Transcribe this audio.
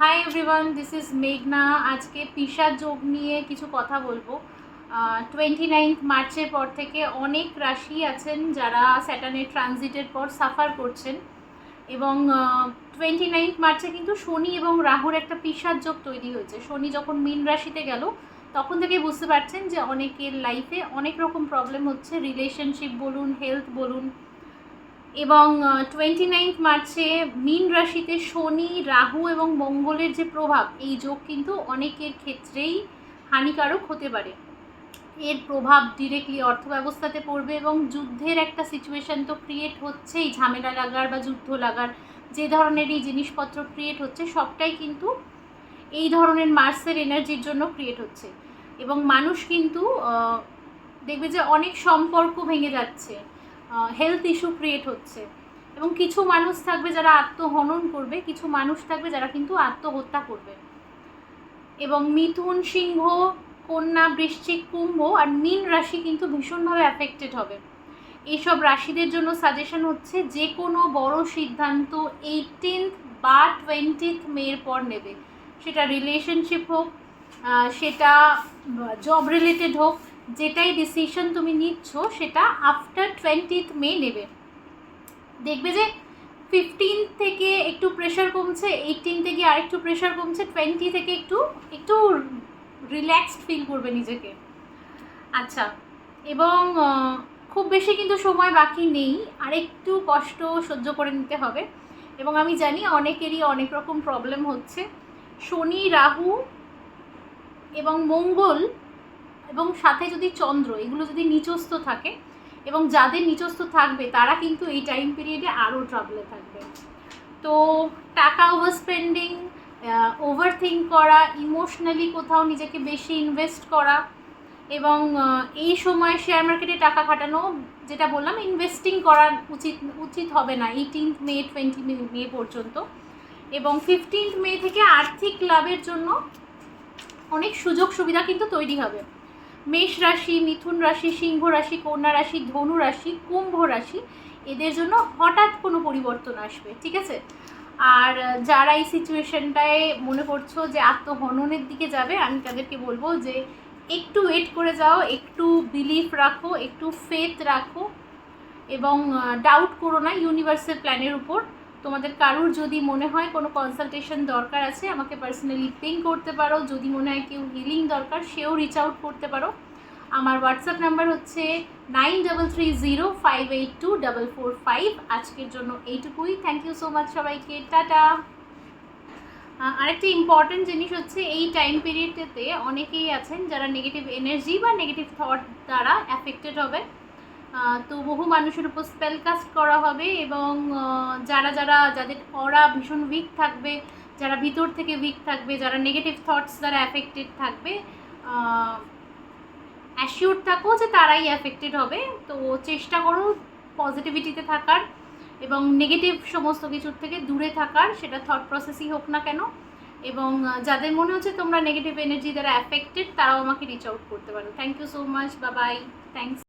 Hi everyone, this is মেঘনা। আজকে পিশা যোগ নিয়ে কিছু কথা বলবো। 29 মার্চের পর থেকে অনেক রাশি আছেন যারা স্যাটার্নের ট্রানজিটের পর সাফার করছেন, এবং 29 মার্চে কিন্তু শনি এবং রাহুর একটা পিশার যোগ তৈরি হয়েছে। শনি যখন মীন রাশিতে গেল তখন থেকেই বুঝতে পারছেন যে অনেকের লাইফে অনেক রকম প্রবলেম হচ্ছে, রিলেশনশিপ বলুন, হেলথ বলুন। এবং 29 মার্চে মীন রাশিতে শনি, রাহু এবং মঙ্গলের যে প্রভাব, এই যোগ কিন্তু অনেকের ক্ষেত্রেই হানিকারক হতে পারে। এর প্রভাব ডিরেক্টলি অর্থব্যবস্থাতে পড়বে এবং যুদ্ধের একটা সিচুয়েশান তো ক্রিয়েট হচ্ছেই, ঝামেলা লাগার বা যুদ্ধ লাগার যে ধরনেরই জিনিসপত্র ক্রিয়েট হচ্ছে সবটাই কিন্তু এই ধরনের মার্সের এনার্জির জন্য ক্রিয়েট হচ্ছে। এবং মানুষ কিন্তু দেখবে যে অনেক সম্পর্ক ভেঙে যাচ্ছে, হেলথ ইস্যু ক্রিয়েট হচ্ছে, এবং কিছু মানুষ থাকবে যারা আত্মহনন করবে, কিছু মানুষ থাকবে যারা কিন্তু আত্মহত্যা করবে। এবং মিথুন, সিংহ, কন্যা, বৃশ্চিক, কুম্ভ আর মীন রাশি কিন্তু ভীষণভাবে অ্যাফেক্টেড হবে। এইসব রাশিদের জন্য সাজেশন হচ্ছে যে কোনো বড় সিদ্ধান্ত 18 বা 20 মের পর নেবে। সেটা রিলেশনশিপ হোক, সেটা জব রিলেটেড হোক, যেটাই ডিসিশন তুমি নিচ্ছ সেটা আফটার 20 মে নেবে। দেখবে যে 15 থেকে একটু প্রেশার কমছে, 18 থেকে আরেকটু প্রেশার কমছে, 20 থেকে একটু একটু রিল্যাক্সড ফিল করবে নিজেকে। আচ্ছা, এবং খুব বেশি কিন্তু সময় বাকি নেই, আরেকটু কষ্ট সহ্য করে নিতে হবে। এবং আমি জানি অনেকেরই অনেক রকম প্রবলেম হচ্ছে। শনি, রাহু এবং মঙ্গল এবং সাথে যদি চন্দ্র, এগুলো যদি নিচস্থ থাকে, এবং যাদের নিচস্থ থাকবে তারা কিন্তু এই টাইম পিরিয়ডে আরও ট্রাবলে থাকবে। তো টাকা ওভার স্পেন্ডিং, ওভার থিঙ্ক করা, ইমোশনালি কোথাও নিজেকে বেশি ইনভেস্ট করা, এবং এই সময় শেয়ার মার্কেটে টাকা খাটানো, যেটা বললাম ইনভেস্টিং করা উচিত হবে না 18 মে 20 মে পর্যন্ত। এবং 15 মে থেকে আর্থিক লাভের জন্য অনেক সুযোগ সুবিধা কিন্তু তৈরি হবে। মেষ রাশি, মিথুন রাশি, সিংহ রাশি, কন্যা রাশি, ধনু রাশি, কুম্ভ রাশি, এদের জন্য হঠাৎ কোনো পরিবর্তন আসবে, ঠিক আছে? আর যারা এই সিচুয়েশনটায় মনে করছো যে আত্মহননের দিকে যাবে, আমি তাদেরকে বলবো যে একটু ওয়েট করে যাও, একটু বিলিফ রাখো, একটু ফেথ রাখো, এবং ডাউট করো না ইউনিভার্সাল প্ল্যানের উপর। তোমাদের কারুর যদি মনে হয় কোনো কনসালটেশন দরকার আছে, আমাকে পার্সোনালি পিং করতে পারো। যদি মনে হয় কেউ হিলিং দরকার, সেও রিচ আউট করতে পারো। আমার হোয়াটসঅ্যাপ নাম্বার হচ্ছে 9330582445। আজকের জন্য এইটুকুই। থ্যাংক ইউ সো মাচ সবাইকে, টাটা। আরেকটা ইম্পর্টেন্ট জিনিস হচ্ছে, এই টাইম পিরিয়ডটাতে অনেকেই আছেন যারা নেগেটিভ এনার্জি বা নেগেটিভ থট দ্বারা অ্যাফেক্টেড হবে। তো বহু মানুষের উপর স্পেল কাস্ট করা হবে, এবং যাদের অরা ভীষণ উইক থাকবে, যারা ভিতর থেকে উইক থাকবে, যারা নেগেটিভ থটস দ্বারা অ্যাফেক্টেড থাকবে, অ্যাসিওর থাকো যে তারাই অ্যাফেক্টেড হবে। তো চেষ্টা করো পজিটিভিটিতে থাকার এবং নেগেটিভ সমস্ত কিছুর থেকে দূরে থাকার, সেটা থট প্রসেসই হোক না কেন। এবং যাদের মনে হচ্ছে তোমরা নেগেটিভ এনার্জি দ্বারা অ্যাফেক্টেড, তারাও আমাকে রিচ আউট করতে পারো। Thank you so much, bye bye, thanks.